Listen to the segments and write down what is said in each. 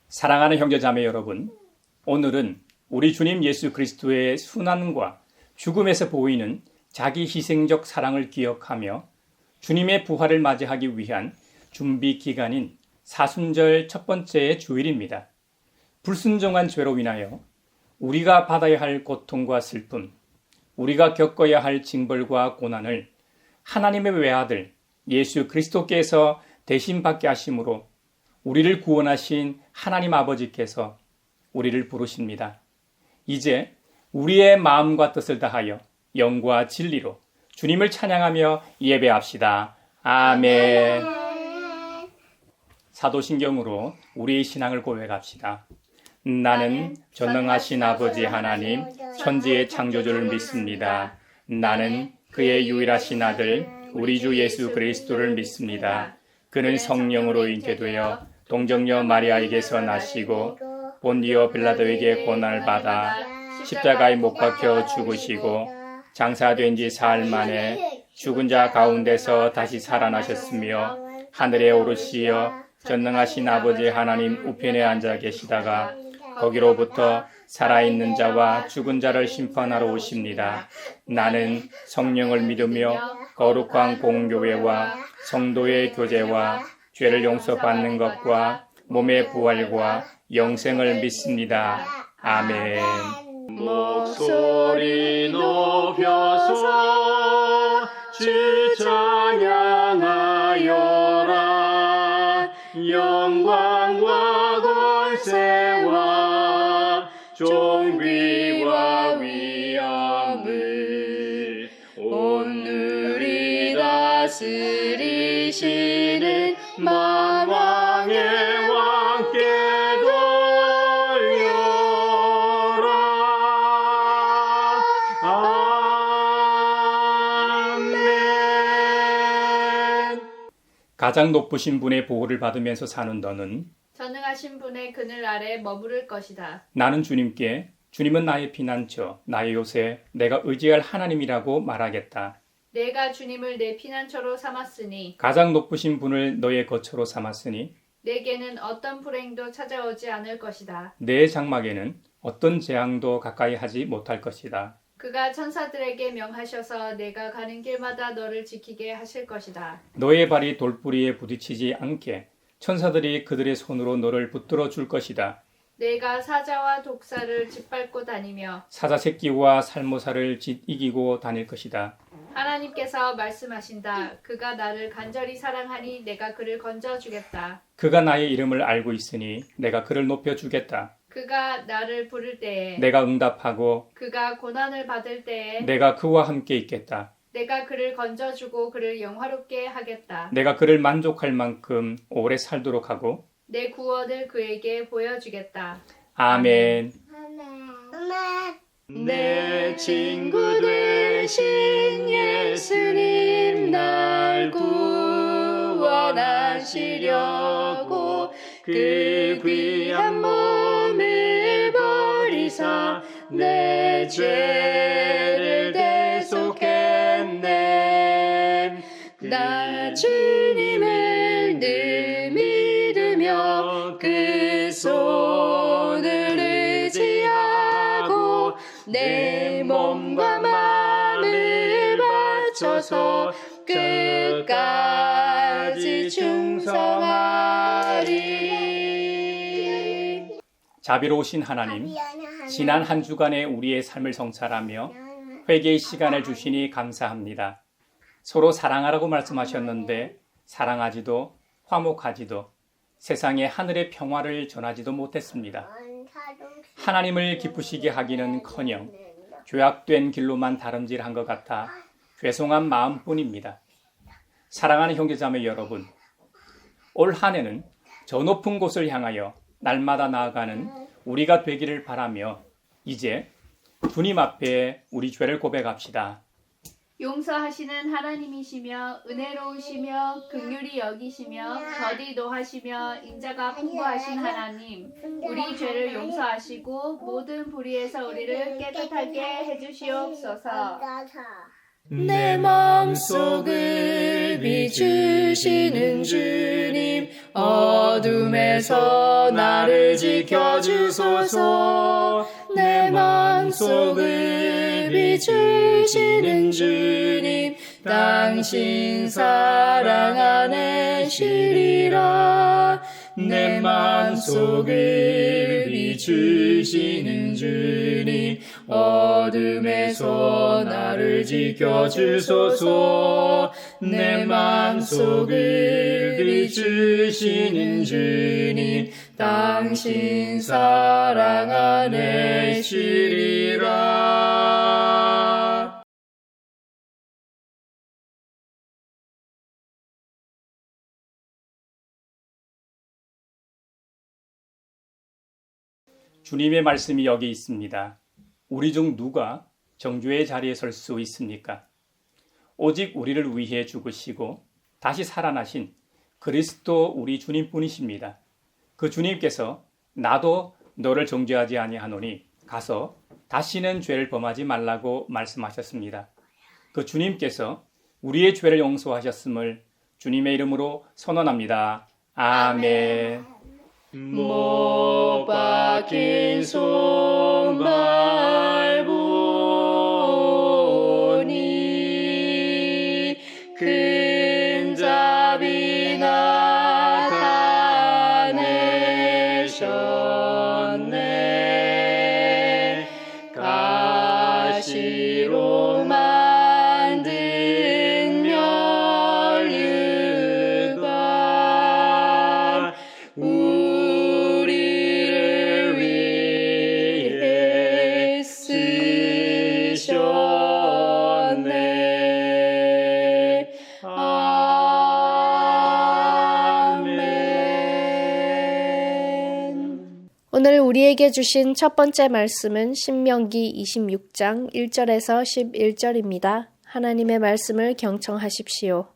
사랑하는 형제자매 여러분, 오늘은 우리 주님 예수 그리스도의 순환과 죽음에서 보이는 자기 희생적 사랑을 기억하며 주님의 부활을 맞이하기 위한 준비 기간인 사순절 첫 번째 주일입니다. 불순종한 죄로 인하여 우리가 받아야 할 고통과 슬픔, 우리가 겪어야 할 징벌과 고난을 하나님의 외아들 예수 그리스도께서 대신 받게 하심으로 우리를 구원하신 하나님 아버지께서 우리를 부르십니다. 이제 우리의 마음과 뜻을 다하여 영과 진리로 주님을 찬양하며 예배합시다. 아멘. 사도신경으로 우리의 신앙을 고백합시다. 나는 전능하신 아버지 하나님, 천지의 창조주를 믿습니다. 나는 그의 유일하신 아들, 우리 주 예수 그리스도를 믿습니다. 그는 성령으로 잉태되어 동정녀 마리아에게서 나시고 본디오 빌라도에게 고난을 받아 십자가에 못 박혀 죽으시고 장사된 지 사흘 만에 죽은 자 가운데서 다시 살아나셨으며 하늘에 오르시어 전능하신 아버지 하나님 우편에 앉아 계시다가 거기로부터 살아있는 자와 죽은 자를 심판하러 오십니다. 나는 성령을 믿으며 거룩한 공교회와 성도의 교제와 죄를 용서받는 것과 몸의 부활과 영생을 믿습니다. 아멘. 목소리 높여서 주 찬양하여라. 영광과 권세와 존귀와 위엄을 오늘이 다스리시는 만왕의 왕께 돌려라. 아멘. 가장 높으신 분의 보호를 받으면서 사는 너는 전능하신 분의 그늘 아래 머무를 것이다. 나는 주님께 주님은 나의 피난처, 나의 요새, 내가 의지할 하나님이라고 말하겠다. 내가 주님을 내 피난처로 삼았으니 가장 높으신 분을 너의 거처로 삼았으니 내게는 어떤 불행도 찾아오지 않을 것이다. 내 장막에는 어떤 재앙도 가까이 하지 못할 것이다. 그가 천사들에게 명하셔서 내가 가는 길마다 너를 지키게 하실 것이다. 너의 발이 돌뿌리에 부딪히지 않게 천사들이 그들의 손으로 너를 붙들어 줄 것이다. 내가 사자와 독사를 짓밟고 다니며 사자 새끼와 살모사를 이기고 다닐 것이다. 하나님께서 말씀하신다. 그가 나를 간절히 사랑하니 내가 그를 건져주겠다. 그가 나의 이름을 알고 있으니 내가 그를 높여주겠다. 그가 나를 부를 때에 내가 응답하고 그가 고난을 받을 때에 내가 그와 함께 있겠다. 내가 그를 건져주고 그를 영화롭게 하겠다. 내가 그를 만족할 만큼 오래 살도록 하고 내 구원을 그에게 보여주겠다. 아멘. 내 친구 되신 예수님 날 구원하시려고 그 귀한 몸을 버리사 내 죄를 대속했네. 나 주님을 늘 믿으며 그 손을 의지하고 내 몸과 마음을 바쳐서 끝까지 충성하리. 자비로우신 하나님, 지난 한 주간의 우리의 삶을 성찰하며 회개의 시간을 주시니 감사합니다. 서로 사랑하라고 말씀하셨는데 사랑하지도 화목하지도 세상에 하늘의 평화를 전하지도 못했습니다. 하나님을 기쁘시게 하기는커녕 죄악된 길로만 다름질한 것 같아 죄송한 마음뿐입니다. 사랑하는 형제자매 여러분, 올 한 해는 저 높은 곳을 향하여 날마다 나아가는 우리가 되기를 바라며 이제 주님 앞에 우리 죄를 고백합시다. 용서하시는 하나님이시며 은혜로우시며 긍휼히 여기시며 더디 노하시며 인자가 풍부하신 하나님, 우리 죄를 용서하시고 모든 불의에서 우리를 깨끗하게 해주시옵소서. 내 마음속을 비추시는 주님, 어둠에서 나를 지켜주소서. 내 마음속을 비추시는 주님, 당신 사랑 안에 쉬리라. 내 마음속을 비추시는 주님, 어둠에서 나를 지켜주소서. 내 마음속을 비추시는 주님, 당신 사랑 안에 쉬리라. 주님의 말씀이 여기 있습니다. 우리 중 누가 정죄의 자리에 설 수 있습니까? 오직 우리를 위해 죽으시고 다시 살아나신 그리스도 우리 주님뿐이십니다. 그 주님께서 나도 너를 정죄하지 아니하노니 가서 다시는 죄를 범하지 말라고 말씀하셨습니다. 그 주님께서 우리의 죄를 용서하셨음을 주님의 이름으로 선언합니다. 아멘. 못 박힌 손발 보니 큰 자비 나타내셨네. 가시로 만든 면류관 우리를 위해 쓰셨네. 아멘. 오늘 우리에게 주신 첫 번째 말씀은 신명기 26장 1절에서 11절입니다. 하나님의 말씀을 경청하십시오.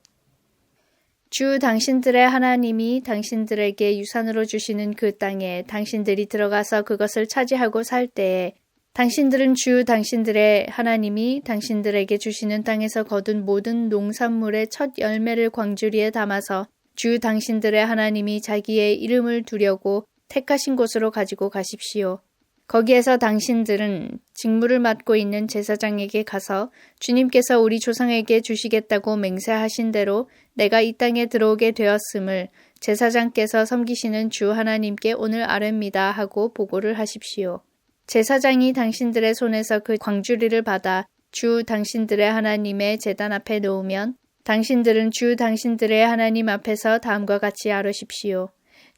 주 당신들의 하나님이 당신들에게 유산으로 주시는 그 땅에 당신들이 들어가서 그것을 차지하고 살 때에 당신들은 주 당신들의 하나님이 당신들에게 주시는 땅에서 거둔 모든 농산물의 첫 열매를 광주리에 담아서 주 당신들의 하나님이 자기의 이름을 두려고 택하신 곳으로 가지고 가십시오. 거기에서 당신들은 직무를 맡고 있는 제사장에게 가서 주님께서 우리 조상에게 주시겠다고 맹세하신 대로 내가 이 땅에 들어오게 되었음을 제사장께서 섬기시는 주 하나님께 오늘 아뢰입니다 하고 보고를 하십시오. 제사장이 당신들의 손에서 그 광주리를 받아 주 당신들의 하나님의 제단 앞에 놓으면 당신들은 주 당신들의 하나님 앞에서 다음과 같이 아뢰십시오.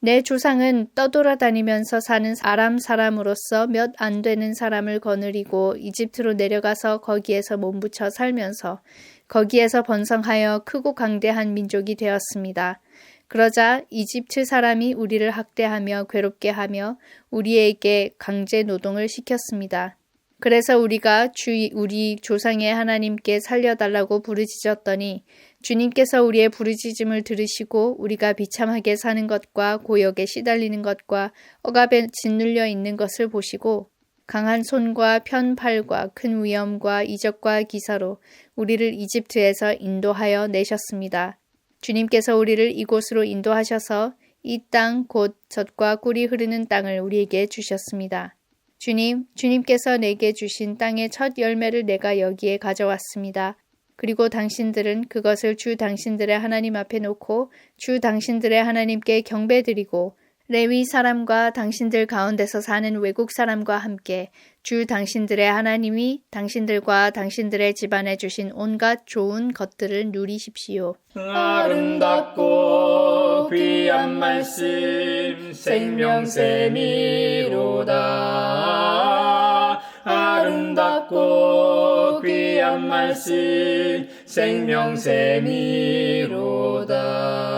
내 조상은 떠돌아다니면서 사는 아람 사람으로서 몇 안 되는 사람을 거느리고 이집트로 내려가서 거기에서 몸부쳐 살면서 거기에서 번성하여 크고 강대한 민족이 되었습니다. 그러자 이집트 사람이 우리를 학대하며 괴롭게 하며 우리에게 강제 노동을 시켰습니다. 그래서 우리가 우리 조상의 하나님께 살려달라고 부르짖었더니 주님께서 우리의 부르짖음을 들으시고 우리가 비참하게 사는 것과 고역에 시달리는 것과 억압에 짓눌려 있는 것을 보시고 강한 손과 편팔과 큰 위엄과 이적과 기사로 우리를 이집트에서 인도하여 내셨습니다. 주님께서 우리를 이곳으로 인도하셔서 이 땅 곧 젖과 꿀이 흐르는 땅을 우리에게 주셨습니다. 주님께서 내게 주신 땅의 첫 열매를 내가 여기에 가져왔습니다. 그리고 당신들은 그것을 주 당신들의 하나님 앞에 놓고 주 당신들의 하나님께 경배드리고 레위 사람과 당신들 가운데서 사는 외국 사람과 함께 주 당신들의 하나님이 당신들과 당신들의 집안에 주신 온갖 좋은 것들을 누리십시오. 아름답고 귀한 말씀 생명샘이로다. 아름답고 귀한 말씀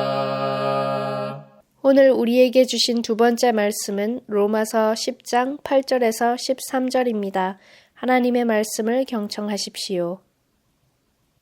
생명샘이로다. 오늘 우리에게 주신 두 번째 말씀은 로마서 10장 8절에서 13절입니다. 하나님의 말씀을 경청하십시오.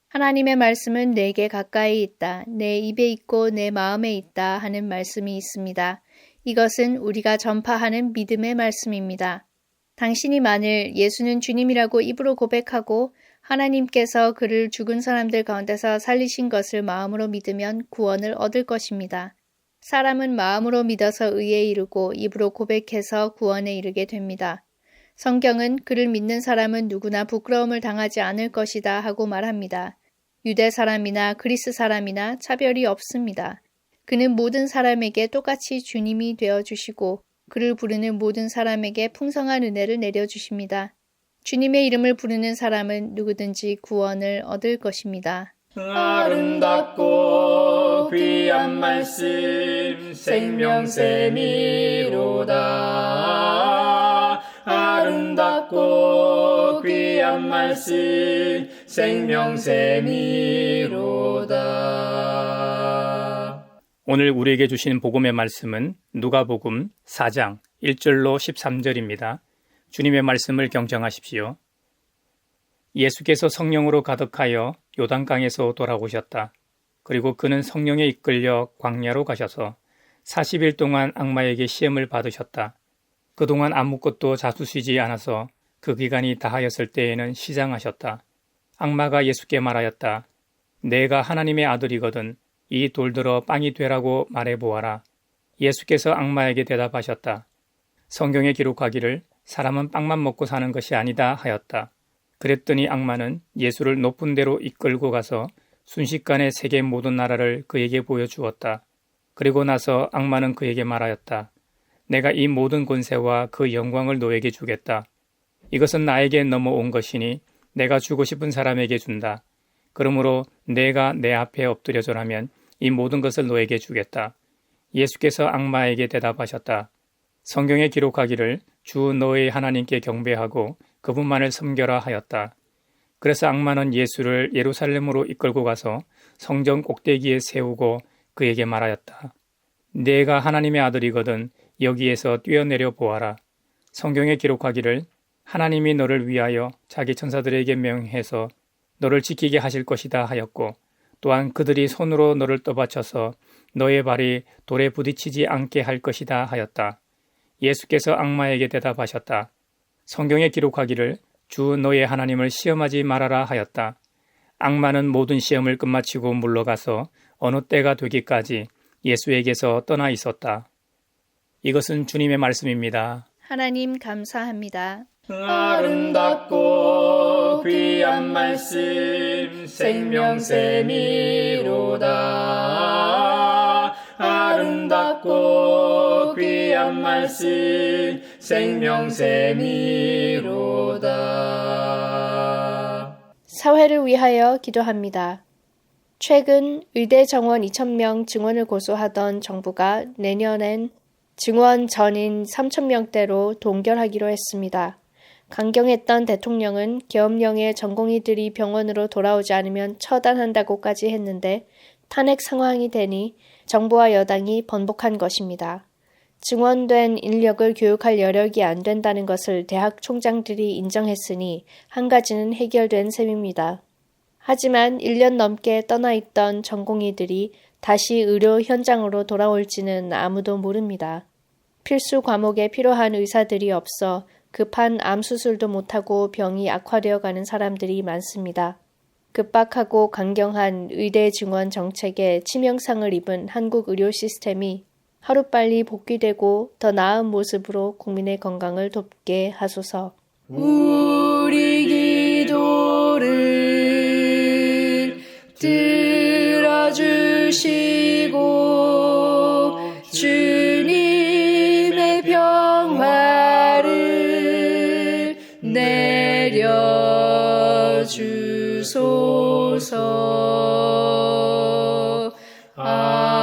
하나님의 말씀은 내게 가까이 있다. 내 입에 있고 내 마음에 있다 하는 말씀이 있습니다. 이것은 우리가 전파하는 믿음의 말씀입니다. 당신이 만일 예수는 주님이라고 입으로 고백하고 하나님께서 그를 죽은 사람들 가운데서 살리신 것을 마음으로 믿으면 구원을 얻을 것입니다. 사람은 마음으로 믿어서 의에 이르고 입으로 고백해서 구원에 이르게 됩니다. 성경은 그를 믿는 사람은 누구나 부끄러움을 당하지 않을 것이다 하고 말합니다. 유대 사람이나 그리스 사람이나 차별이 없습니다. 그는 모든 사람에게 똑같이 주님이 되어주시고 그를 부르는 모든 사람에게 풍성한 은혜를 내려주십니다. 주님의 이름을 부르는 사람은 누구든지 구원을 얻을 것입니다. 아름답고 귀한 말씀 생명샘이로다. 아름답고 귀한 말씀 생명샘이로다. 오늘 우리에게 주신 복음의 말씀은 누가복음 4장 1절로 13절입니다. 주님의 말씀을 경청하십시오. 예수께서 성령으로 가득하여 요단강에서 돌아오셨다. 그리고 그는 성령에 이끌려 광야로 가셔서 40일 동안 악마에게 시험을 받으셨다. 그동안 아무것도 자수시지 않아서 그 기간이 다하였을 때에는 시장하셨다. 악마가 예수께 말하였다. 내가 하나님의 아들이거든 이 돌들어 빵이 되라고 말해보아라. 예수께서 악마에게 대답하셨다. 성경에 기록하기를 사람은 빵만 먹고 사는 것이 아니다 하였다. 그랬더니 악마는 예수를 높은 데로 이끌고 가서 순식간에 세계 모든 나라를 그에게 보여주었다. 그리고 나서 악마는 그에게 말하였다. 내가 이 모든 권세와 그 영광을 너에게 주겠다. 이것은 나에게 넘어온 것이니 내가 주고 싶은 사람에게 준다. 그러므로 내가 내 앞에 엎드려 절하면 이 모든 것을 너에게 주겠다. 예수께서 악마에게 대답하셨다. 성경에 기록하기를 주 너의 하나님께 경배하고 그분만을 섬겨라 하였다. 그래서 악마는 예수를 예루살렘으로 이끌고 가서 성전 꼭대기에 세우고 그에게 말하였다. 내가 하나님의 아들이거든 여기에서 뛰어내려 보아라. 성경에 기록하기를 하나님이 너를 위하여 자기 천사들에게 명해서 너를 지키게 하실 것이다 하였고 또한 그들이 손으로 너를 떠받쳐서 너의 발이 돌에 부딪히지 않게 할 것이다 하였다. 예수께서 악마에게 대답하셨다. 성경에 기록하기를 주 너의 하나님을 시험하지 말아라 하였다. 악마는 모든 시험을 끝마치고 물러가서 어느 때가 되기까지 예수에게서 떠나 있었다. 이것은 주님의 말씀입니다. 하나님 감사합니다. 아름답고 귀한 말씀 생명샘이로다. 아름답고 귀한 말씀 생명샘이로다. 사회를 위하여 기도합니다. 최근 의대 정원 2,000명 증원을 고소하던 정부가 내년엔 증원 전인 3,000명대로 동결하기로 했습니다. 강경했던 대통령은 계엄령에 전공의들이 병원으로 돌아오지 않으면 처단한다고까지 했는데 탄핵 상황이 되니 정부와 여당이 번복한 것입니다. 증원된 인력을 교육할 여력이 안 된다는 것을 대학 총장들이 인정했으니 한 가지는 해결된 셈입니다. 하지만 1년 넘게 떠나 있던 전공의들이 다시 의료 현장으로 돌아올지는 아무도 모릅니다. 필수 과목에 필요한 의사들이 없어 급한 암 수술도 못하고 병이 악화되어 가는 사람들이 많습니다. 급박하고 강경한 의대 증원 정책에 치명상을 입은 한국 의료 시스템이 하루빨리 복귀되고 더 나은 모습으로 국민의 건강을 돕게 하소서. 우리 기도를 들어주시고 주님의 평화를 내려주소서. 아멘.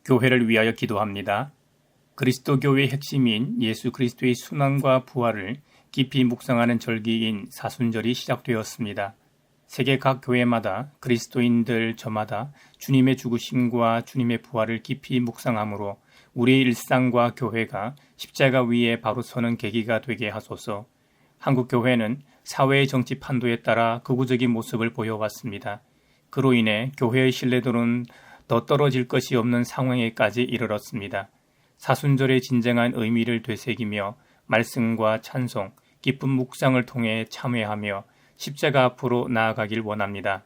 교회를 위하여 기도합니다. 그리스도 교회의 핵심인 예수 그리스도의 순환과 부활을 깊이 묵상하는 절기인 사순절이 시작되었습니다. 세계 각 교회마다 그리스도인들 저마다 주님의 죽으심과 주님의 부활을 깊이 묵상함으로 우리의 일상과 교회가 십자가 위에 바로 서는 계기가 되게 하소서. 한국 교회는 사회의 정치 판도에 따라 극우적인 모습을 보여왔습니다. 그로 인해 교회의 신뢰도는 더 떨어질 것이 없는 상황에까지 이르렀습니다. 사순절의 진정한 의미를 되새기며 말씀과 찬송, 기쁜 묵상을 통해 참회하며 십자가 앞으로 나아가길 원합니다.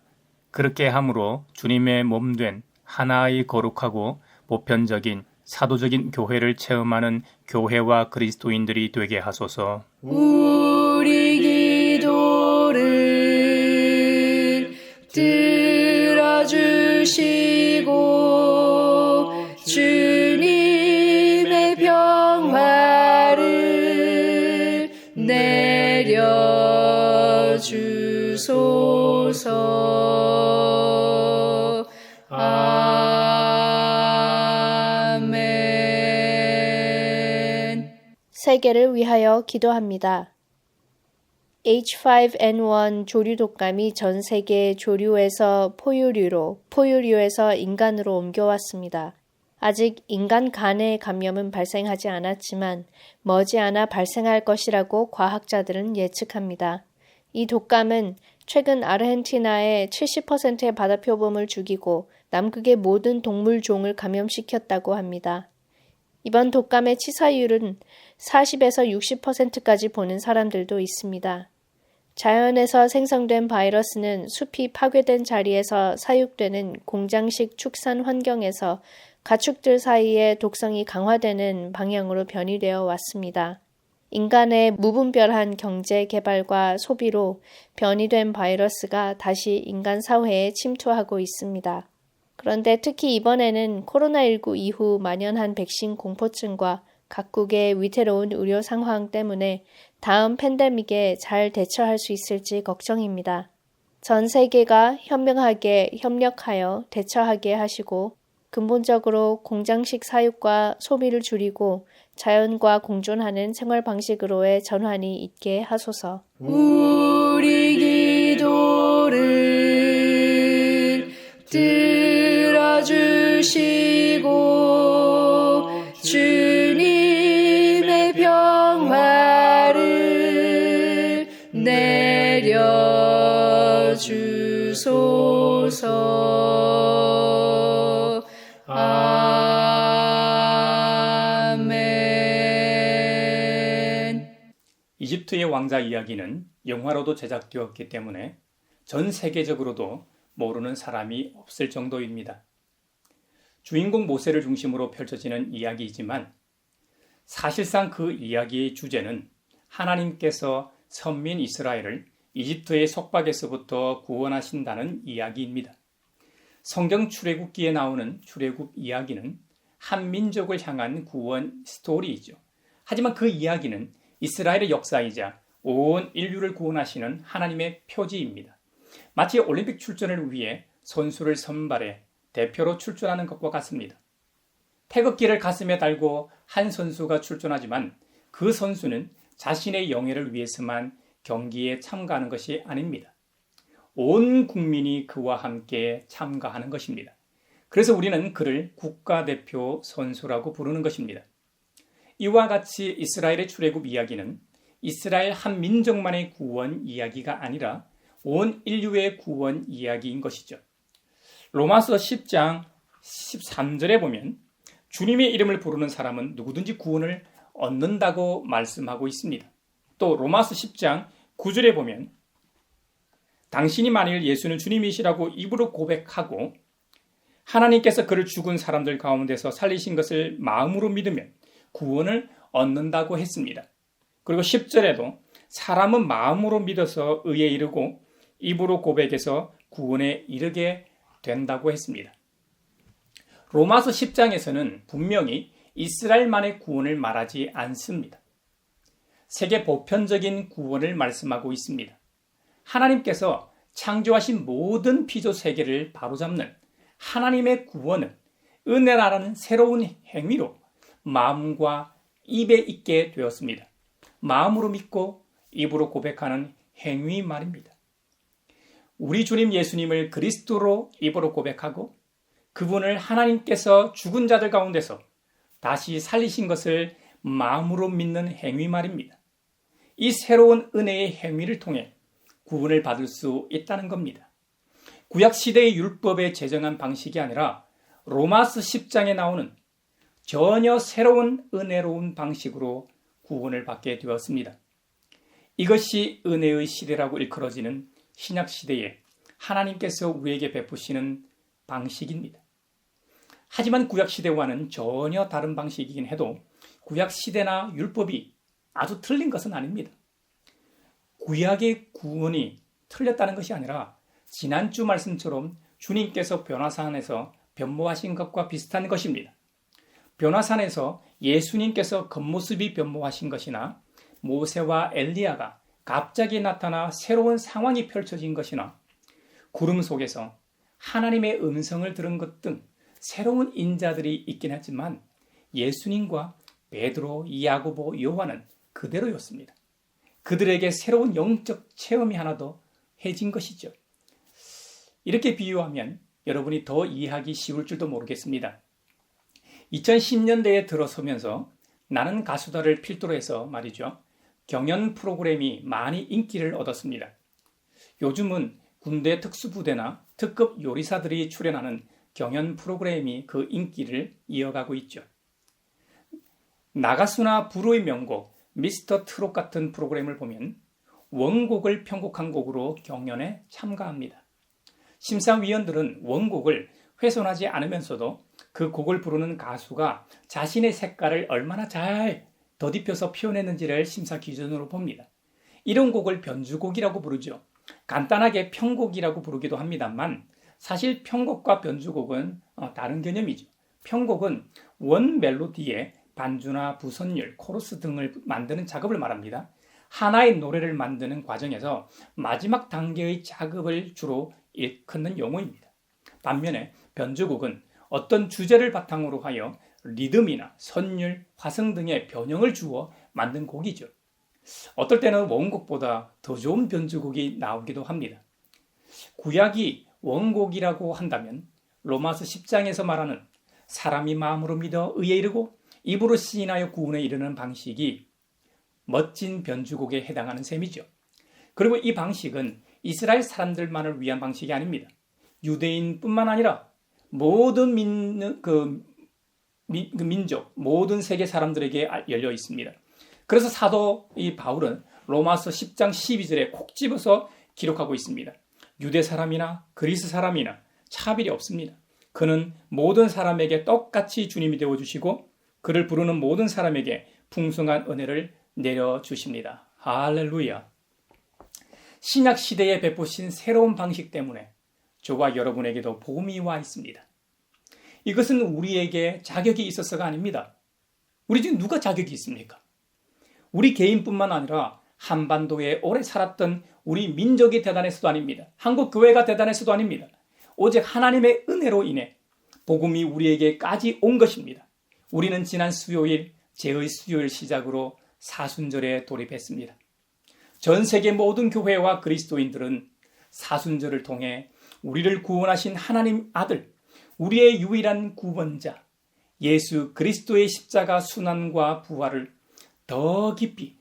그렇게 함으로 주님의 몸된 하나의 거룩하고 보편적인 사도적인 교회를 체험하는 교회와 그리스도인들이 되게 하소서. 우리 기도를 들어주시고 주님의 평화를 내려주소서. 아멘. 세계를 위하여 기도합니다. H5N1 조류 독감이 전 세계 조류에서 포유류로, 포유류에서 인간으로 옮겨왔습니다. 아직 인간 간의 감염은 발생하지 않았지만 머지않아 발생할 것이라고 과학자들은 예측합니다. 이 독감은 최근 아르헨티나의 70%의 바다표범을 죽이고 남극의 모든 동물종을 감염시켰다고 합니다. 이번 독감의 치사율은 40에서 60%까지 보는 사람들도 있습니다. 자연에서 생성된 바이러스는 숲이 파괴된 자리에서 사육되는 공장식 축산 환경에서 가축들 사이에 독성이 강화되는 방향으로 변이되어 왔습니다. 인간의 무분별한 경제 개발과 소비로 변이된 바이러스가 다시 인간 사회에 침투하고 있습니다. 그런데 특히 이번에는 코로나19 이후 만연한 백신 공포증과 각국의 위태로운 의료 상황 때문에 다음 팬데믹에 잘 대처할 수 있을지 걱정입니다. 전 세계가 현명하게 협력하여 대처하게 하시고 근본적으로 공장식 사육과 소비를 줄이고 자연과 공존하는 생활 방식으로의 전환이 있게 하소서. 우리 기도를 들어주시고 주님의 평화를 내려주소서. 아멘. 이집트의 왕자 이야기는 영화로도 제작되었기 때문에 전 세계적으로도 모르는 사람이 없을 정도입니다. 주인공 모세를 중심으로 펼쳐지는 이야기이지만 사실상 그 이야기의 주제는 하나님께서 선민 이스라엘을 이집트의 속박에서부터 구원하신다는 이야기입니다. 성경 출애굽기에 나오는 출애굽 이야기는 한 민족을 향한 구원 스토리이죠. 하지만 그 이야기는 이스라엘의 역사이자 온 인류를 구원하시는 하나님의 표지입니다. 마치 올림픽 출전을 위해 선수를 선발해 대표로 출전하는 것과 같습니다. 태극기를 가슴에 달고 한 선수가 출전하지만 그 선수는 자신의 영예를 위해서만 경기에 참가하는 것이 아닙니다. 온 국민이 그와 함께 참가하는 것입니다. 그래서 우리는 그를 국가대표 선수라고 부르는 것입니다. 이와 같이 이스라엘의 출애굽 이야기는 이스라엘 한 민족만의 구원 이야기가 아니라 온 인류의 구원 이야기인 것이죠. 로마서 10장 13절에 보면 주님의 이름을 부르는 사람은 누구든지 구원을 얻는다고 말씀하고 있습니다. 또 로마서 10장 9절에 보면 당신이 만일 예수는 주님이시라고 입으로 고백하고 하나님께서 그를 죽은 사람들 가운데서 살리신 것을 마음으로 믿으면 구원을 얻는다고 했습니다. 그리고 10절에도 사람은 마음으로 믿어서 의에 이르고 입으로 고백해서 구원에 이르게 된다고 했습니다. 로마서 10장에서는 분명히 이스라엘만의 구원을 말하지 않습니다. 세계 보편적인 구원을 말씀하고 있습니다. 하나님께서 창조하신 모든 피조 세계를 바로잡는 하나님의 구원은 은혜라는 새로운 행위로 마음과 입에 있게 되었습니다. 마음으로 믿고 입으로 고백하는 행위 말입니다. 우리 주님 예수님을 그리스도로 입으로 고백하고 그분을 하나님께서 죽은 자들 가운데서 다시 살리신 것을 마음으로 믿는 행위 말입니다. 이 새로운 은혜의 행위를 통해 구원을 받을 수 있다는 겁니다. 구약시대의 율법에 제정한 방식이 아니라 로마서 10장에 나오는 전혀 새로운 은혜로운 방식으로 구원을 받게 되었습니다. 이것이 은혜의 시대라고 일컬어지는 신약시대에 하나님께서 우리에게 베푸시는 방식입니다. 하지만 구약시대와는 전혀 다른 방식이긴 해도 구약시대나 율법이 아주 틀린 것은 아닙니다. 구약의 구원이 틀렸다는 것이 아니라 지난주 말씀처럼 주님께서 변화산에서 변모하신 것과 비슷한 것입니다. 변화산에서 예수님께서 겉모습이 변모하신 것이나 모세와 엘리야가 갑자기 나타나 새로운 상황이 펼쳐진 것이나 구름 속에서 하나님의 음성을 들은 것 등 새로운 인자들이 있긴 하지만 예수님과 베드로, 야고보, 요한은 그대로였습니다. 그들에게 새로운 영적 체험이 하나 더 해진 것이죠. 이렇게 비유하면 여러분이 더 이해하기 쉬울 줄도 모르겠습니다. 2010년대에 들어서면서 나는 가수다를 필두로 해서 말이죠. 경연 프로그램이 많이 인기를 얻었습니다. 요즘은 군대 특수부대나 특급 요리사들이 출연하는 경연 프로그램이 그 인기를 이어가고 있죠. 나가수나 불후의 명곡, 미스터 트롯 같은 프로그램을 보면 원곡을 편곡한 곡으로 경연에 참가합니다. 심사위원들은 원곡을 훼손하지 않으면서도 그 곡을 부르는 가수가 자신의 색깔을 얼마나 잘 더딥혀서 표현했는지를 심사 기준으로 봅니다. 이런 곡을 변주곡이라고 부르죠. 간단하게 편곡이라고 부르기도 합니다만 사실 편곡과 변주곡은 다른 개념이죠. 편곡은 원 멜로디에 반주나 부선율, 코러스 등을 만드는 작업을 말합니다. 하나의 노래를 만드는 과정에서 마지막 단계의 작업을 주로 일컫는 용어입니다. 반면에 변주곡은 어떤 주제를 바탕으로 하여 리듬이나 선율, 화성 등의 변형을 주어 만든 곡이죠. 어떨 때는 원곡보다 더 좋은 변주곡이 나오기도 합니다. 구약이 원곡이라고 한다면 로마서 10장에서 말하는 사람이 마음으로 믿어 의에 이르고 입으로 시인하여 구원에 이르는 방식이 멋진 변주곡에 해당하는 셈이죠. 그리고 이 방식은 이스라엘 사람들만을 위한 방식이 아닙니다. 유대인뿐만 아니라 모든 민족, 모든 세계 사람들에게 열려 있습니다. 그래서 사도 이 바울은 로마서 10장 12절에 콕 집어서 기록하고 있습니다. 유대 사람이나 그리스 사람이나 차별이 없습니다. 그는 모든 사람에게 똑같이 주님이 되어주시고 그를 부르는 모든 사람에게 풍성한 은혜를 내려주십니다. 할렐루야. 신약 시대에 베푸신 새로운 방식 때문에 저와 여러분에게도 복음이 와 있습니다. 이것은 우리에게 자격이 있어서가 아닙니다. 우리 중에 누가 자격이 있습니까? 우리 개인뿐만 아니라 한반도에 오래 살았던 우리 민족이 대단해서도 아닙니다. 한국 교회가 대단해서도 아닙니다. 오직 하나님의 은혜로 인해 복음이 우리에게까지 온 것입니다. 우리는 지난 수요일, 제의 수요일 시작으로 사순절에 돌입했습니다. 전 세계 모든 교회와 그리스도인들은 사순절을 통해 우리를 구원하신 하나님 아들, 우리의 유일한 구원자, 예수 그리스도의 십자가 순환과 부활을 더 깊이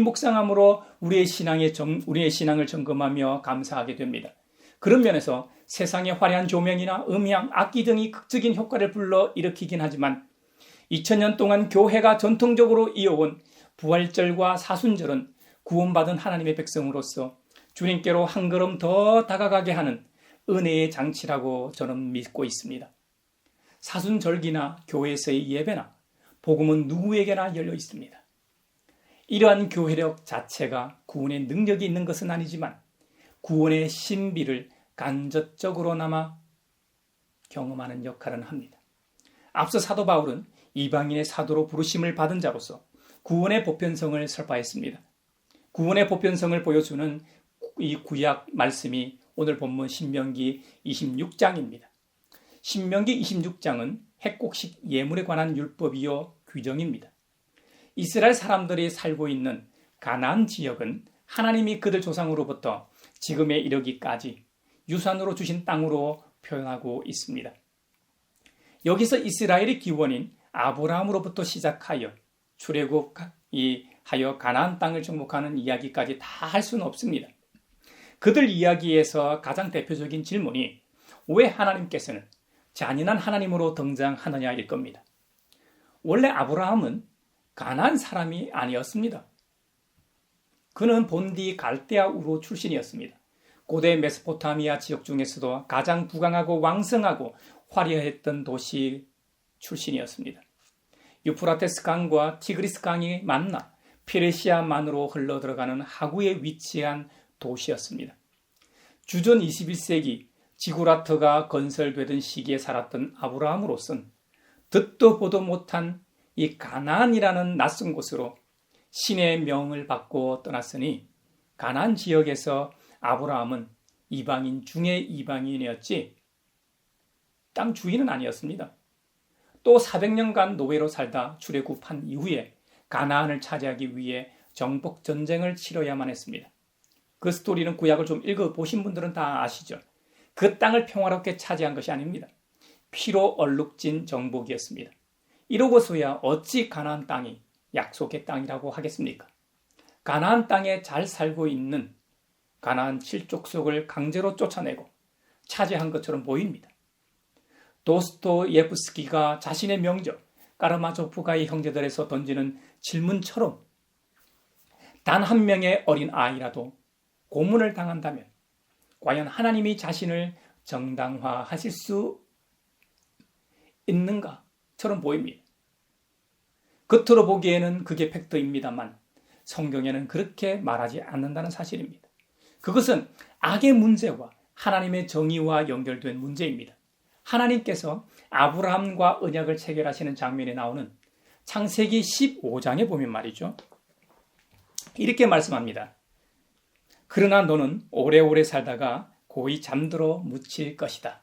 묵상함으로 우리의 신앙을 점검하며 감사하게 됩니다. 그런 면에서 세상의 화려한 조명이나 음향, 악기 등이 극적인 효과를 불러일으키긴 하지만 2000년 동안 교회가 전통적으로 이어온 부활절과 사순절은 구원받은 하나님의 백성으로서 주님께로 한 걸음 더 다가가게 하는 은혜의 장치라고 저는 믿고 있습니다. 사순절기나 교회에서의 예배나 복음은 누구에게나 열려 있습니다. 이러한 교회력 자체가 구원의 능력이 있는 것은 아니지만 구원의 신비를 간접적으로나마 경험하는 역할은 합니다. 앞서 사도 바울은 이방인의 사도로 부르심을 받은 자로서 구원의 보편성을 설파했습니다. 구원의 보편성을 보여주는 이 구약 말씀이 오늘 본문 신명기 26장입니다. 신명기 26장은 핵곡식 예물에 관한 율법이요 규정입니다. 이스라엘 사람들이 살고 있는 가나안 지역은 하나님이 그들 조상으로부터 지금에 이르기까지 유산으로 주신 땅으로 표현하고 있습니다. 여기서 이스라엘의 기원인 아브라함으로부터 시작하여 출애굽하여 가나안 땅을 정복하는 이야기까지 다 할 수는 없습니다. 그들 이야기에서 가장 대표적인 질문이 왜 하나님께서는 잔인한 하나님으로 등장하느냐일 겁니다. 원래 아브라함은 가나안 사람이 아니었습니다. 그는 본디 갈대아 우르 출신이었습니다. 고대 메소포타미아 지역 중에서도 가장 부강하고 왕성하고 화려했던 도시 출신이었습니다. 유프라테스 강과 티그리스 강이 만나 페르시아만으로 흘러들어가는 하구에 위치한 도시였습니다. 주전 21세기 지구라트가 건설되던 시기에 살았던 아브라함으로서는 듣도 보도 못한 이 가나안이라는 낯선 곳으로 신의 명을 받고 떠났으니 가나안 지역에서 아브라함은 이방인 중의 이방인이었지 땅 주인은 아니었습니다. 또 400년간 노예로 살다 출애굽한 이후에 가나안을 차지하기 위해 정복 전쟁을 치러야만 했습니다. 그 스토리는 구약을 좀 읽어보신 분들은 다 아시죠. 그 땅을 평화롭게 차지한 것이 아닙니다. 피로 얼룩진 정복이었습니다. 이러고서야 어찌 가나안 땅이 약속의 땅이라고 하겠습니까? 가나안 땅에 잘 살고 있는 가나안 7족속을 강제로 쫓아내고 차지한 것처럼 보입니다. 도스토예프스키가 자신의 명적 까라마조프가의 형제들에서 던지는 질문처럼 단 한 명의 어린 아이라도 고문을 당한다면 과연 하나님이 자신을 정당화하실 수 있는가처럼 보입니다. 겉으로 보기에는 그게 팩트입니다만 성경에는 그렇게 말하지 않는다는 사실입니다. 그것은 악의 문제와 하나님의 정의와 연결된 문제입니다. 하나님께서 아브라함과 언약을 체결하시는 장면에 나오는 창세기 15장에 보면 말이죠. 이렇게 말씀합니다. 그러나 너는 오래오래 살다가 고이 잠들어 묻힐 것이다.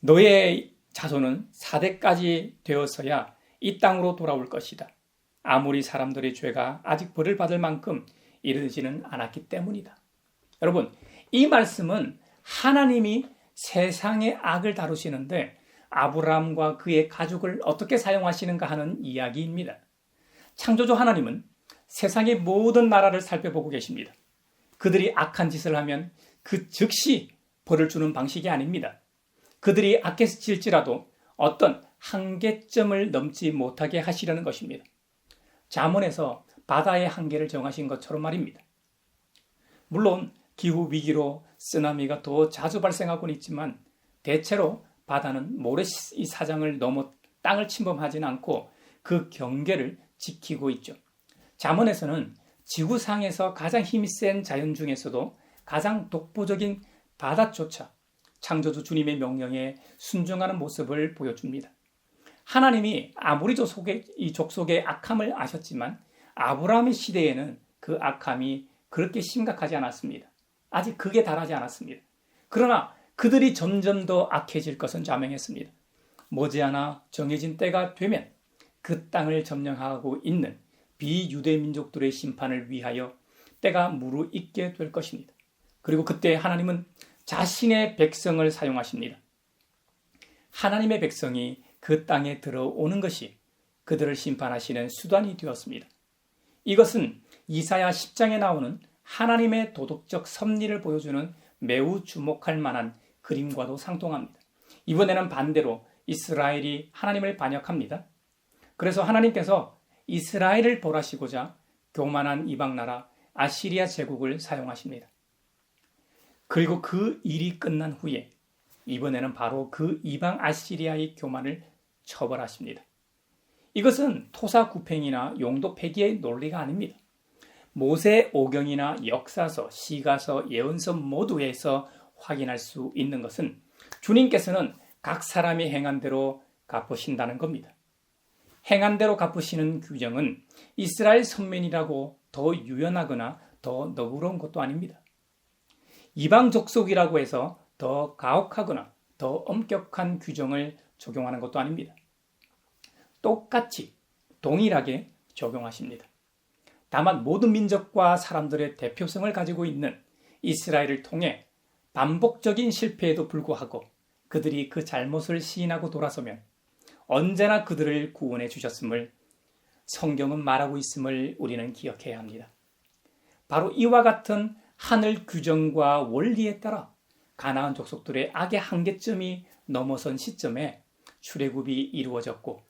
너의 자손은 4대까지 되어서야 이 땅으로 돌아올 것이다. 아무리 사람들의 죄가 아직 벌을 받을 만큼 이르지는 않았기 때문이다. 여러분, 이 말씀은 하나님이 세상의 악을 다루시는데 아브라함과 그의 가족을 어떻게 사용하시는가 하는 이야기입니다. 창조주 하나님은 세상의 모든 나라를 살펴보고 계십니다. 그들이 악한 짓을 하면 그 즉시 벌을 주는 방식이 아닙니다. 그들이 악했을지라도 어떤 한계점을 넘지 못하게 하시려는 것입니다. 잠언에서 바다의 한계를 정하신 것처럼 말입니다. 물론 기후 위기로 쓰나미가 더 자주 발생하고는 있지만 대체로 바다는 모래사장을 넘어 땅을 침범하지는 않고 그 경계를 지키고 있죠. 잠언에서는 지구상에서 가장 힘이 센 자연 중에서도 가장 독보적인 바다조차 창조주 주님의 명령에 순종하는 모습을 보여줍니다. 하나님이 아무리 이 족속의 악함을 아셨지만 아브라함의 시대에는 그 악함이 그렇게 심각하지 않았습니다. 아직 극에 달하지 않았습니다. 그러나 그들이 점점 더 악해질 것은 자명했습니다. 머지않아 정해진 때가 되면 그 땅을 점령하고 있는 비유대 민족들의 심판을 위하여 때가 무르익게 될 것입니다. 그리고 그때 하나님은 자신의 백성을 사용하십니다. 하나님의 백성이 그 땅에 들어오는 것이 그들을 심판하시는 수단이 되었습니다. 이것은 이사야 10장에 나오는 하나님의 도덕적 섭리를 보여주는 매우 주목할 만한 그림과도 상통합니다. 이번에는 반대로 이스라엘이 하나님을 반역합니다. 그래서 하나님께서 이스라엘을 벌하시고자 교만한 이방나라 아시리아 제국을 사용하십니다. 그리고 그 일이 끝난 후에 이번에는 바로 그 이방 아시리아의 교만을 처벌하십니다. 이것은 토사구팽이나 용도 폐기의 논리가 아닙니다. 모세오경이나 역사서, 시가서, 예언서 모두에서 확인할 수 있는 것은 주님께서는 각 사람이 행한 대로 갚으신다는 겁니다. 행한 대로 갚으시는 규정은 이스라엘 선민이라고 더 유연하거나 더 너그러운 것도 아닙니다. 이방 족속이라고 해서 더 가혹하거나 더 엄격한 규정을 적용하는 것도 아닙니다. 똑같이 동일하게 적용하십니다. 다만 모든 민족과 사람들의 대표성을 가지고 있는 이스라엘을 통해 반복적인 실패에도 불구하고 그들이 그 잘못을 시인하고 돌아서면 언제나 그들을 구원해 주셨음을 성경은 말하고 있음을 우리는 기억해야 합니다. 바로 이와 같은 하늘 규정과 원리에 따라 가나안 족속들의 악의 한계점이 넘어선 시점에 출애굽이 이루어졌고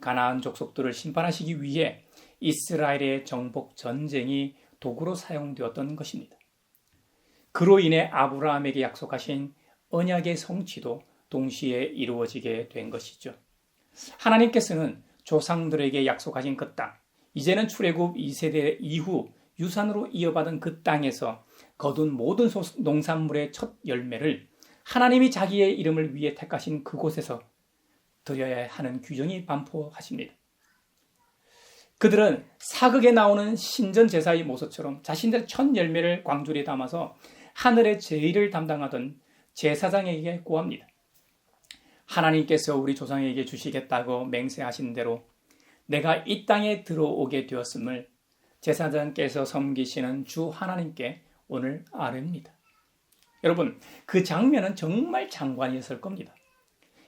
가나안 족속들을 심판하시기 위해 이스라엘의 정복 전쟁이 도구로 사용되었던 것입니다. 그로 인해 아브라함에게 약속하신 언약의 성취도 동시에 이루어지게 된 것이죠. 하나님께서는 조상들에게 약속하신 그 땅, 이제는 출애굽 2세대 이후 유산으로 이어받은 그 땅에서 거둔 모든 농산물의 첫 열매를 하나님이 자기의 이름을 위해 택하신 그곳에서 드려야 하는 규정이 반포하십니다. 그들은 사극에 나오는 신전 제사의 모습처럼 자신들의 첫 열매를 광주리에 담아서 하늘의 제의를 담당하던 제사장에게 구합니다. 하나님께서 우리 조상에게 주시겠다고 맹세하신 대로 내가 이 땅에 들어오게 되었음을 제사장께서 섬기시는 주 하나님께 오늘 아뢰입니다. 여러분, 그 장면은 정말 장관이었을 겁니다.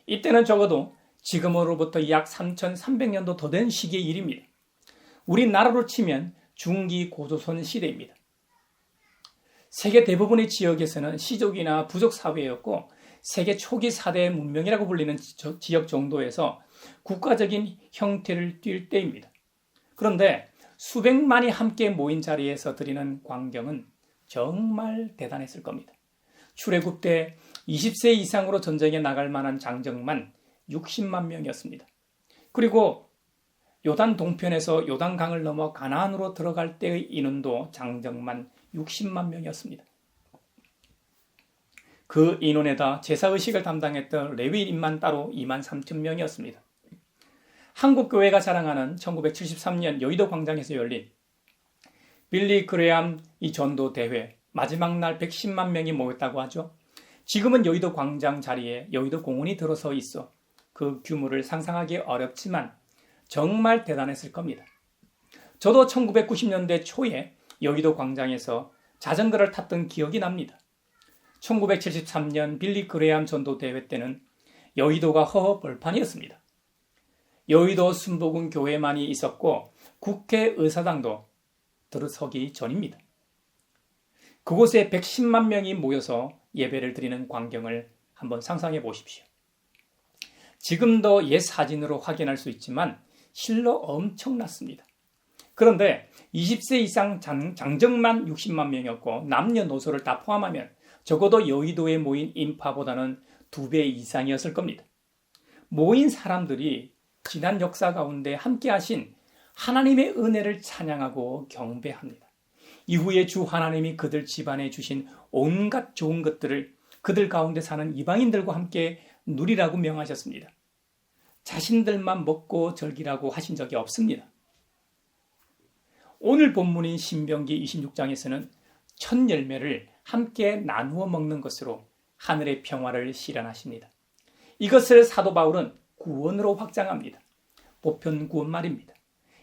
이때는 적어도 지금으로부터 약 3300년도 더 된 시기의 일입니다. 우리나라로 치면 중기 고조선 시대입니다. 세계 대부분의 지역에서는 시족이나 부족 사회였고 세계 초기 4대 문명이라고 불리는 지역 정도에서 국가적인 형태를 띨 때입니다. 그런데 수백만이 함께 모인 자리에서 드리는 광경은 정말 대단했을 겁니다. 출애굽 때 20세 이상으로 전쟁에 나갈 만한 장정만 60만 명이었습니다. 그리고 요단 동편에서 요단강을 넘어 가나안으로 들어갈 때의 인원도 장정만 60만 명이었습니다. 그 인원에다 제사의식을 담당했던 레위인만 따로 2만 3천 명이었습니다. 한국교회가 자랑하는 1973년 여의도 광장에서 열린 빌리 그레암 이 전도 대회, 마지막 날 110만 명이 모였다고 하죠. 지금은 여의도 광장 자리에 여의도 공원이 들어서 있어 그 규모를 상상하기 어렵지만 정말 대단했을 겁니다. 저도 1990년대 초에 여의도 광장에서 자전거를 탔던 기억이 납니다. 1973년 빌리 그레암 전도 대회 때는 여의도가 허허벌판이었습니다. 여의도 순복음 교회만이 있었고 국회의사당도 들어서기 전입니다. 그곳에 110만 명이 모여서 예배를 드리는 광경을 한번 상상해 보십시오. 지금도 옛 사진으로 확인할 수 있지만 실로 엄청났습니다. 그런데 20세 이상 장정만 60만 명이었고 남녀노소를 다 포함하면 적어도 여의도에 모인 인파보다는 2배 이상이었을 겁니다. 모인 사람들이 지난 역사 가운데 함께하신 하나님의 은혜를 찬양하고 경배합니다. 이후에 주 하나님이 그들 집안에 주신 온갖 좋은 것들을 그들 가운데 사는 이방인들과 함께 누리라고 명하셨습니다. 자신들만 먹고 즐기라고 하신 적이 없습니다. 오늘 본문인 신명기 26장에서는 첫 열매를 함께 나누어 먹는 것으로 하늘의 평화를 실현하십니다. 이것을 사도 바울은 구원으로 확장합니다. 보편 구원 말입니다.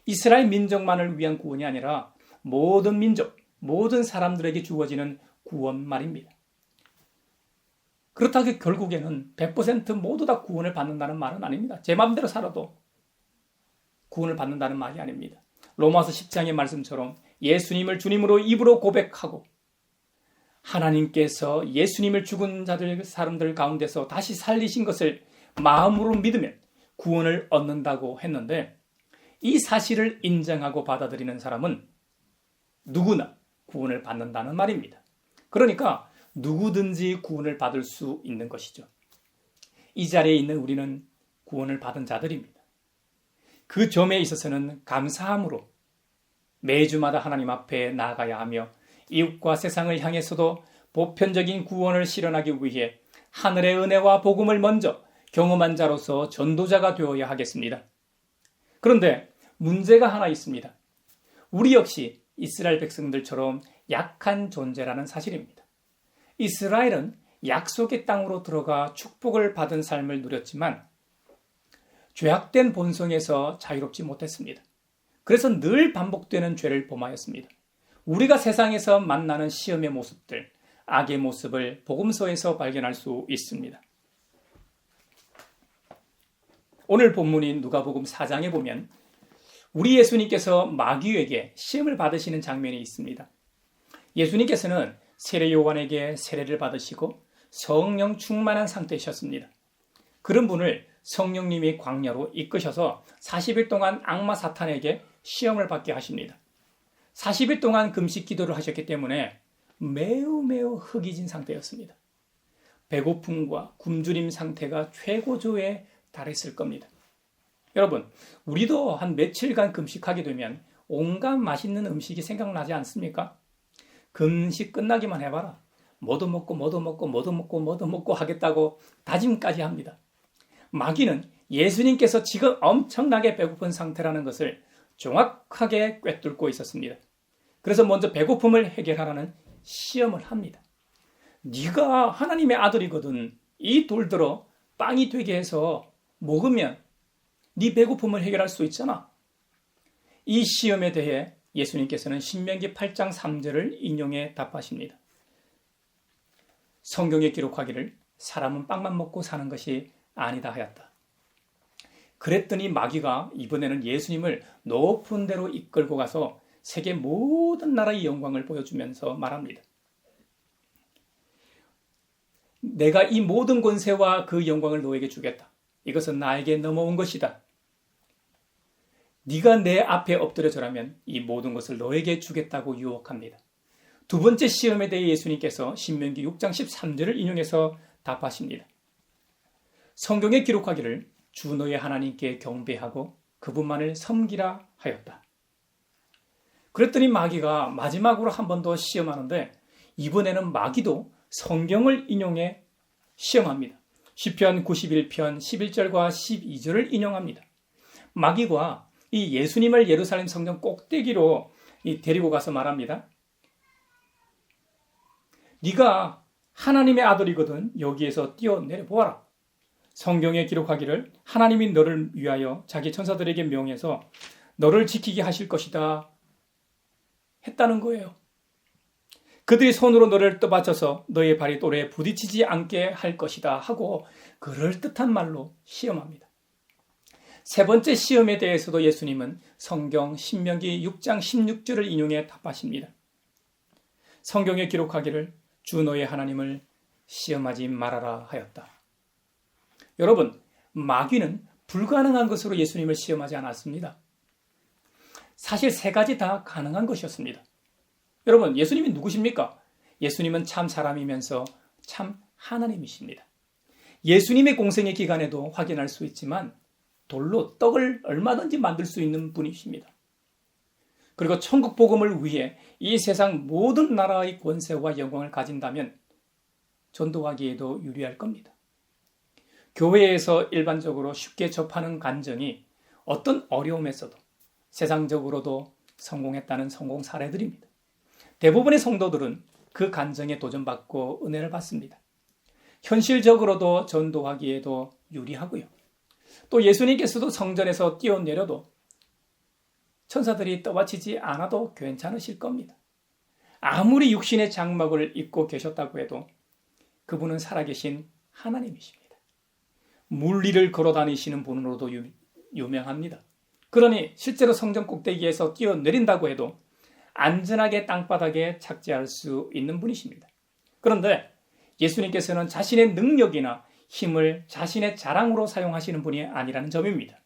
이스라엘 민족만을 위한 구원이 아니라 모든 민족, 모든 사람들에게 주어지는 구원 말입니다. 그렇다고 결국에는 100% 모두 다 구원을 받는다는 말은 아닙니다. 제 마음대로 살아도 구원을 받는다는 말이 아닙니다. 로마서 10장의 말씀처럼 예수님을 주님으로 입으로 고백하고 하나님께서 예수님을 죽은 사람들 가운데서 다시 살리신 것을 마음으로 믿으면 구원을 얻는다고 했는데 이 사실을 인정하고 받아들이는 사람은 누구나 구원을 받는다는 말입니다. 그러니까 누구든지 구원을 받을 수 있는 것이죠. 이 자리에 있는 우리는 구원을 받은 자들입니다. 그 점에 있어서는 감사함으로 매주마다 하나님 앞에 나아가야 하며 이웃과 세상을 향해서도 보편적인 구원을 실현하기 위해 하늘의 은혜와 복음을 먼저 경험한 자로서 전도자가 되어야 하겠습니다. 그런데 문제가 하나 있습니다. 우리 역시 이스라엘 백성들처럼 약한 존재라는 사실입니다. 이스라엘은 약속의 땅으로 들어가 축복을 받은 삶을 누렸지만 죄악된 본성에서 자유롭지 못했습니다. 그래서 늘 반복되는 죄를 범하였습니다. 우리가 세상에서 만나는 시험의 모습들, 악의 모습을 복음서에서 발견할 수 있습니다. 오늘 본문인 누가복음 4장에 보면 우리 예수님께서 마귀에게 시험을 받으시는 장면이 있습니다. 예수님께서는 세례 요한에게 세례를 받으시고 성령 충만한 상태이셨습니다. 그런 분을 성령님이 광야로 이끄셔서 40일 동안 악마 사탄에게 시험을 받게 하십니다. 40일 동안 금식 기도를 하셨기 때문에 매우 허기진 상태였습니다. 배고픔과 굶주림 상태가 최고조에 달했을 겁니다. 여러분, 우리도 한 며칠간 금식하게 되면 온갖 맛있는 음식이 생각나지 않습니까? 금식 끝나기만 해봐라. 뭐도 먹고 하겠다고 다짐까지 합니다. 마귀는 예수님께서 지금 엄청나게 배고픈 상태라는 것을 정확하게 꿰뚫고 있었습니다. 그래서 먼저 배고픔을 해결하라는 시험을 합니다. 네가 하나님의 아들이거든. 이 돌들어 빵이 되게 해서 먹으면 네 배고픔을 해결할 수 있잖아. 이 시험에 대해 예수님께서는 신명기 8장 3절을 인용해 답하십니다. 성경에 기록하기를 사람은 빵만 먹고 사는 것이 아니다 하였다. 그랬더니 마귀가 이번에는 예수님을 높은 데로 이끌고 가서 세계 모든 나라의 영광을 보여주면서 말합니다. 내가 이 모든 권세와 그 영광을 너에게 주겠다. 이것은 나에게 넘어온 것이다. 네가 내 앞에 엎드려져라면 이 모든 것을 너에게 주겠다고 유혹합니다. 두 번째 시험에 대해 예수님께서 신명기 6장 13절을 인용해서 답하십니다. 성경에 기록하기를 주 너의 하나님께 경배하고 그분만을 섬기라 하였다. 그랬더니 마귀가 마지막으로 한 번 더 시험하는데 이번에는 마귀도 성경을 인용해 시험합니다. 시편 91편 11절과 12절을 인용합니다. 마귀가 이 예수님을 예루살렘 성전 꼭대기로 데리고 가서 말합니다. 네가 하나님의 아들이거든 여기에서 뛰어내려 보아라. 성경에 기록하기를 하나님이 너를 위하여 자기 천사들에게 명해서 너를 지키게 하실 것이다 했다는 거예요. 그들이 손으로 너를 떠받쳐서 너의 발이 돌에 부딪히지 않게 할 것이다 하고 그럴듯한 말로 시험합니다. 세 번째 시험에 대해서도 예수님은 성경 신명기 6장 16절을 인용해 답하십니다. 성경에 기록하기를 주 너의 하나님을 시험하지 말아라 하였다. 여러분, 마귀는 불가능한 것으로 예수님을 시험하지 않았습니다. 사실 세 가지 다 가능한 것이었습니다. 여러분, 예수님이 누구십니까? 예수님은 참 사람이면서 참 하나님이십니다. 예수님의 공생의 기간에도 확인할 수 있지만 돌로 떡을 얼마든지 만들 수 있는 분이십니다. 그리고 천국 복음을 위해 이 세상 모든 나라의 권세와 영광을 가진다면 전도하기에도 유리할 겁니다. 교회에서 일반적으로 쉽게 접하는 간증이 어떤 어려움에서도 세상적으로도 성공했다는 성공 사례들입니다. 대부분의 성도들은 그 간증에 도전받고 은혜를 받습니다. 현실적으로도 전도하기에도 유리하고요. 또 예수님께서도 성전에서 뛰어내려도 천사들이 떠받치지 않아도 괜찮으실 겁니다. 아무리 육신의 장막을 입고 계셨다고 해도 그분은 살아계신 하나님이십니다. 물리를 걸어 다니시는 분으로도 유명합니다. 그러니 실제로 성전 꼭대기에서 뛰어내린다고 해도 안전하게 땅바닥에 착지할 수 있는 분이십니다. 그런데 예수님께서는 자신의 능력이나 힘을 자신의 자랑으로 사용하시는 분이 아니라는 점입니다.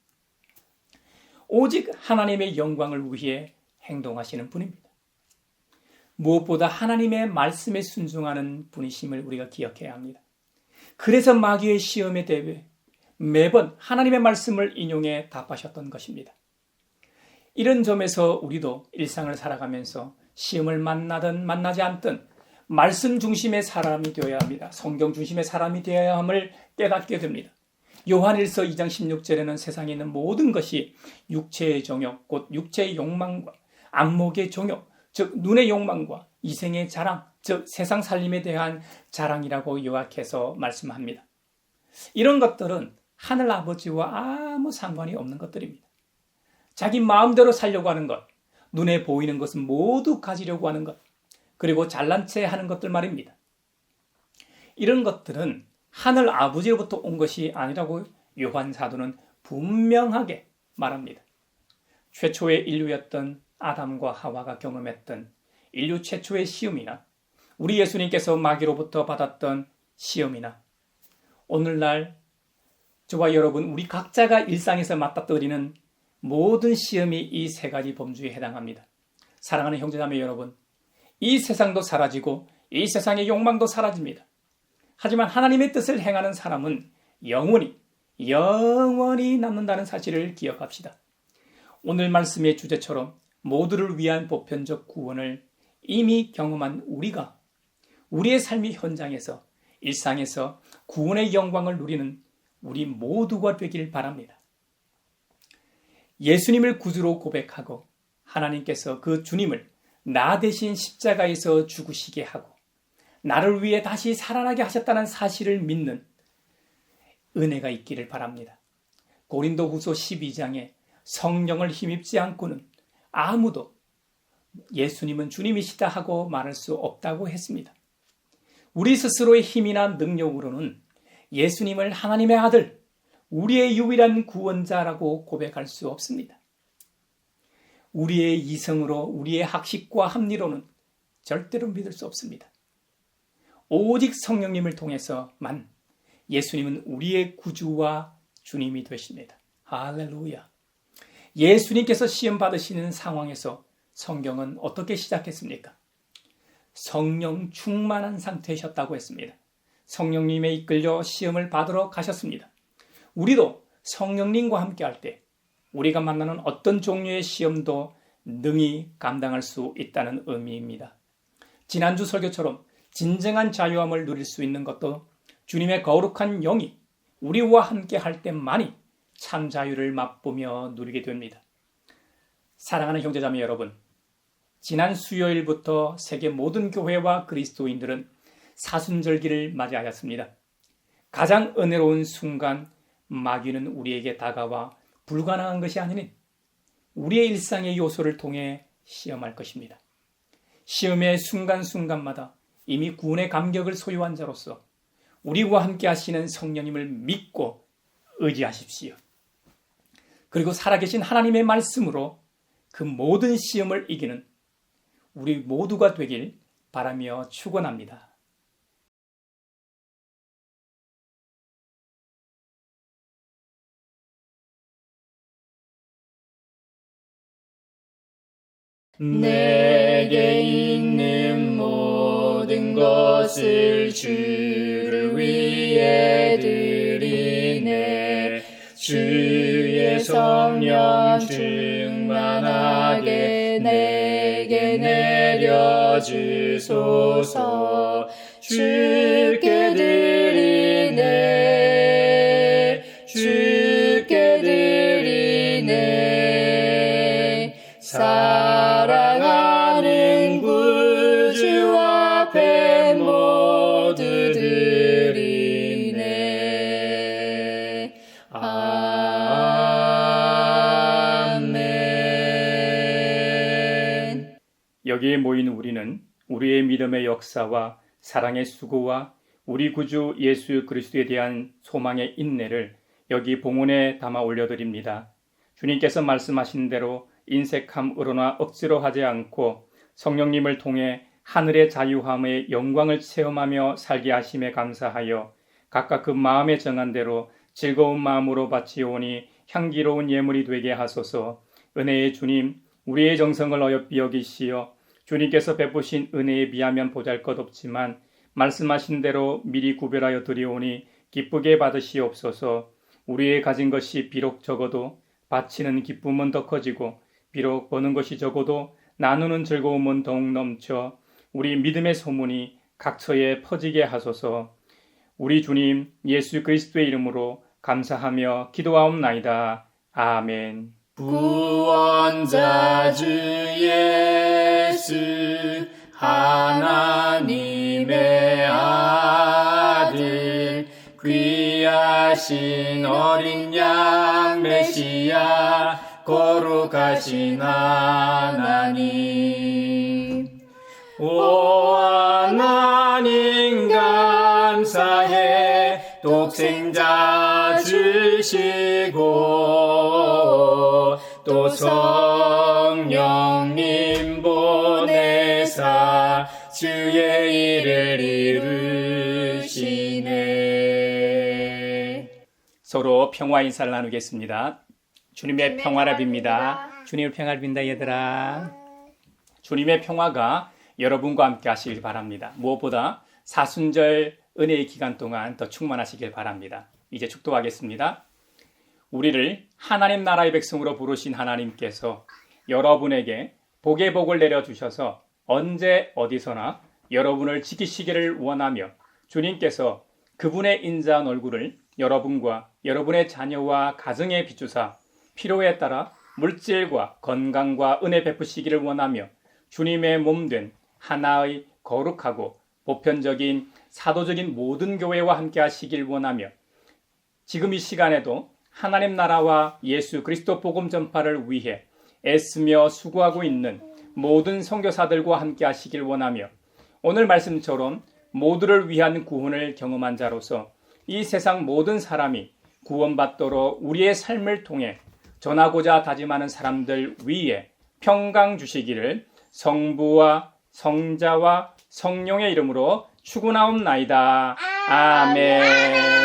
오직 하나님의 영광을 위해 행동하시는 분입니다. 무엇보다 하나님의 말씀에 순종하는 분이심을 우리가 기억해야 합니다. 그래서 마귀의 시험에 대해 매번 하나님의 말씀을 인용해 답하셨던 것입니다. 이런 점에서 우리도 일상을 살아가면서 시험을 만나든 만나지 않든 말씀 중심의 사람이 되어야 합니다. 성경 중심의 사람이 되어야 함을 깨닫게 됩니다. 요한일서 2장 16절에는 세상에 있는 모든 것이 육체의 정욕, 곧 육체의 욕망과 안목의 정욕, 즉 눈의 욕망과 이생의 자랑, 즉 세상 살림에 대한 자랑이라고 요약해서 말씀합니다. 이런 것들은 하늘 아버지와 아무 상관이 없는 것들입니다. 자기 마음대로 살려고 하는 것, 눈에 보이는 것은 모두 가지려고 하는 것, 그리고 잘난 체 하는 것들 말입니다. 이런 것들은 하늘 아버지로부터 온 것이 아니라고 요한 사도는 분명하게 말합니다. 최초의 인류였던 아담과 하와가 경험했던 인류 최초의 시험이나 우리 예수님께서 마귀로부터 받았던 시험이나 오늘날 저와 여러분 우리 각자가 일상에서 맞닥뜨리는 모든 시험이 이 세 가지 범주에 해당합니다. 사랑하는 형제자매 여러분, 이 세상도 사라지고 이 세상의 욕망도 사라집니다. 하지만 하나님의 뜻을 행하는 사람은 영원히 남는다는 사실을 기억합시다. 오늘 말씀의 주제처럼 모두를 위한 보편적 구원을 이미 경험한 우리가 우리의 삶의 현장에서 일상에서 구원의 영광을 누리는 우리 모두가 되길 바랍니다. 예수님을 구주로 고백하고 하나님께서 그 주님을 나 대신 십자가에서 죽으시게 하고 나를 위해 다시 살아나게 하셨다는 사실을 믿는 은혜가 있기를 바랍니다. 고린도후서 12장에 성령을 힘입지 않고는 아무도 예수님은 주님이시다 하고 말할 수 없다고 했습니다. 우리 스스로의 힘이나 능력으로는 예수님을 하나님의 아들, 우리의 유일한 구원자라고 고백할 수 없습니다. 우리의 이성으로, 우리의 학식과 합리로는 절대로 믿을 수 없습니다. 오직 성령님을 통해서만 예수님은 우리의 구주와 주님이 되십니다. 할렐루야. 예수님께서 시험 받으시는 상황에서 성경은 어떻게 시작했습니까? 성령 충만한 상태셨다고 했습니다. 성령님에 이끌려 시험을 받으러 가셨습니다. 우리도 성령님과 함께 할 때 우리가 만나는 어떤 종류의 시험도 능히 감당할 수 있다는 의미입니다. 지난주 설교처럼 진정한 자유함을 누릴 수 있는 것도 주님의 거룩한 영이 우리와 함께 할 때만이 참 자유를 맛보며 누리게 됩니다. 사랑하는 형제자매 여러분, 지난 수요일부터 세계 모든 교회와 그리스도인들은 사순절기를 맞이하였습니다. 가장 은혜로운 순간 마귀는 우리에게 다가와 불가능한 것이 아니니 우리의 일상의 요소를 통해 시험할 것입니다. 시험의 순간순간마다 이미 구원의 감격을 소유한 자로서 우리와 함께 하시는 성령님을 믿고 의지하십시오. 그리고 살아계신 하나님의 말씀으로 그 모든 시험을 이기는 우리 모두가 되길 바라며 축원합니다. 내게 있는 모든 것을 주를 위해 드리네. 주의 성령 충만하게 내게 내려주소서. 주께 드리네. 주께 드리네. 사랑하는 구주 앞에 모두 드리네. 아멘. 여기에 모인 우리는 우리의 믿음의 역사와 사랑의 수고와 우리 구주 예수 그리스도에 대한 소망의 인내를 여기 봉헌에 담아 올려드립니다. 주님께서 말씀하신 대로 인색함으로나 억지로 하지 않고 성령님을 통해 하늘의 자유함의 영광을 체험하며 살게 하심에 감사하여 각각 그 마음에 정한 대로 즐거운 마음으로 바치오니 향기로운 예물이 되게 하소서. 은혜의 주님, 우리의 정성을 어여삐 여기시어 주님께서 베푸신 은혜에 비하면 보잘것없지만 말씀하신 대로 미리 구별하여 드리오니 기쁘게 받으시옵소서. 우리의 가진 것이 비록 적어도 바치는 기쁨은 더 커지고 비록 버는 것이 적어도 나누는 즐거움은 더욱 넘쳐 우리 믿음의 소문이 각처에 퍼지게 하소서. 우리 주님 예수 그리스도의 이름으로 감사하며 기도하옵나이다. 아멘. 구원자 주 예수 하나님의 아들 귀하신 어린 양 메시아 거룩하신 하나님. 오 하나님 감사해. 독생자 주시고 또 성령님 보내사 주의 일을 이루시네. 서로 평화 인사를 나누겠습니다. 주님의 평화를 빕니다. 주님의 평화를 빈다 얘들아. 주님의 평화가 여러분과 함께 하시길 바랍니다. 무엇보다 사순절 은혜의 기간 동안 더 충만하시길 바랍니다. 이제 축도하겠습니다. 우리를 하나님 나라의 백성으로 부르신 하나님께서 여러분에게 복의 복을 내려주셔서 언제 어디서나 여러분을 지키시기를 원하며 주님께서 그분의 인자한 얼굴을 여러분과 여러분의 자녀와 가정에 비추사 필요에 따라 물질과 건강과 은혜 베푸시기를 원하며 주님의 몸된 하나의 거룩하고 보편적인 사도적인 모든 교회와 함께 하시길 원하며 지금 이 시간에도 하나님 나라와 예수 그리스도 복음 전파를 위해 애쓰며 수고하고 있는 모든 선교사들과 함께 하시길 원하며 오늘 말씀처럼 모두를 위한 구원을 경험한 자로서 이 세상 모든 사람이 구원받도록 우리의 삶을 통해 전하고자 다짐하는 사람들 위에 평강 주시기를 성부와 성자와 성령의 이름으로 축원하옵나이다. 아멘.